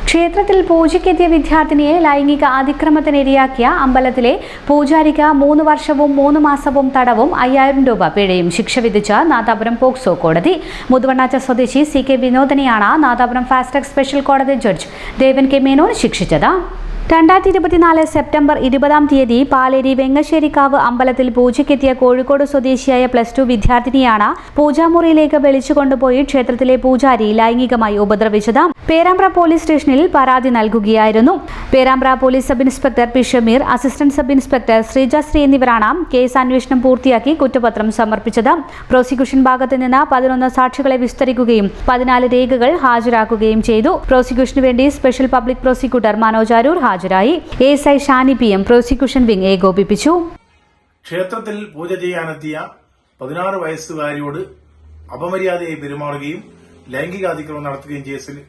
ക്ഷേത്രത്തിൽ പൂജയ്ക്കെത്തിയ വിദ്യാർത്ഥിനിയെ ലൈംഗിക അതിക്രമത്തിനിരയാക്കിയ അമ്പലത്തിലെ പൂജാരിക്ക് 3 വർഷവും 3 മാസവും തടവും 5000 രൂപ പിഴയും ശിക്ഷ വിധിച്ച നാദാപുരം പോക്സോ കോടതി. മുതുവണ്ണാച്ച സ്വദേശി CK വിനോദിനെയാണ് നാദാപുരം ഫാസ്റ്റ് ട്രാക്ക് സ്പെഷ്യൽ കോടതി ജഡ്ജ് ദേവൻ കെ മേനോൻ ശിക്ഷിച്ചത്. 2024 സെപ്റ്റംബർ 20 പാലേരി വെങ്ങശ്ശേരിക്കാവ് അമ്പലത്തിൽ പൂജയ്ക്കെത്തിയ കോഴിക്കോട് സ്വദേശിയായ +2 വിദ്യാർത്ഥിനിയാണ് പൂജാമുറിയിലേക്ക് വിളിച്ചു കൊണ്ടുപോയി ക്ഷേത്രത്തിലെ പൂജാരി ലൈംഗികമായി ഉപദ്രവിച്ചത്. പേരാമ്പ്ര പോലീസ് സ്റ്റേഷനിൽ പരാതി നൽകുകയായിരുന്നു. Perambra police sub inspector P Shameer, assistant sub inspector Sreejasree എന്നിവരാണ് കേസ് അന്വേഷണം പൂർത്തിയാക്കി കുറ്റപത്രം സമർപ്പിച്ചത്. പ്രോസിക്യൂഷൻ ഭാഗത്ത് നിന്ന് 11 സാക്ഷികളെ വിസ്തരിക്കുകയും 14 രേഖകൾ ഹാജരാക്കുകയും ചെയ്തു. പ്രോസിക്യൂഷന് വേണ്ടി special public prosecutor Manoj Aroor ഹാജരായി. ASI Shani PM prosecution wing ഏകോപിപ്പിച്ചു. ക്ഷേത്രത്തിൽ പൂജ ചെയ്യാനെത്തിയ 16 വയസ്സുകാരിയോട് അപമര്യാദയായി പെരുമാറുകയും ലൈംഗികാതിക്രമം നടത്തുകയും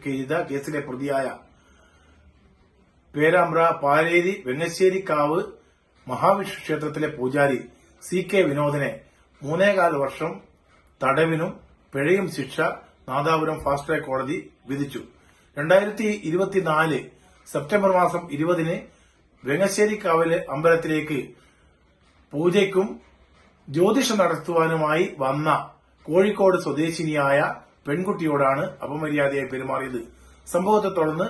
ചെയ്ത കേസിലെ പ്രതിയായ പേരാമ്പ്ര പാലേരി വെങ്ങശ്ശേരിക്കാവ് മഹാവിഷ്ണു ക്ഷേത്രത്തിലെ പൂജാരി CK വിനോദിനെ 3.25 വർഷം തടവിനും പിഴയും ശിക്ഷ നാദാപുരം ഫാസ്റ്റ് ട്രാക്ക് കോടതി വിധിച്ചു. 2024 സെപ്റ്റംബർ 20 വെങ്ങശ്ശേരിക്കാവിലെ അമ്പലത്തിലേക്ക് പൂജയ്ക്കും ജ്യോതിഷം നടത്തുവാനുമായി വന്ന കോഴിക്കോട് സ്വദേശിനിയായ പെൺകുട്ടിയോടാണ് അപമര്യാദയായി പെരുമാറിയത്. സംഭവത്തെ തുടർന്ന്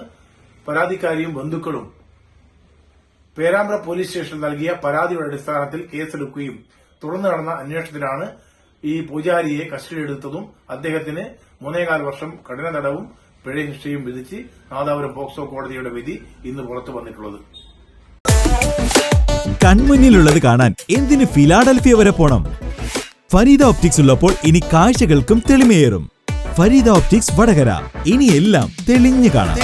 പരാതിക്കാരിയും ബന്ധുക്കളും പേരാമ്പ്ര പോലീസ് സ്റ്റേഷനിൽ നൽകിയ പരാതിയുടെ അടിസ്ഥാനത്തിൽ കേസെടുക്കുകയും തുടർന്ന് നടന്ന അന്വേഷണത്തിലാണ് ഈ പൂജാരിയെ കസ്റ്റഡിയിലെടുത്തതും അദ്ദേഹത്തിന് 3.25 വർഷം കഠിന തടവും പിഴശിക്ഷയും വിധിച്ച് നാദാപുരം പോക്സോ കോടതിയുടെ വിധി ഇന്ന് പുറത്തു വന്നിട്ടുള്ളത്. കൺമുന്നിലുള്ളത് കാണാൻ എന്തിന് ഫിലാഡൽഫിയ വരെ പോണം? ഫരീദ ഓപ്റ്റിക്സ് ഉള്ളപ്പോൾ ഇനി കാഴ്ചകൾക്കും തെളിമയേറും. ഫരീദ ഓപ്റ്റിക്സ് വടകര, ഇനി എല്ലാം തെളിഞ്ഞു കാണാം.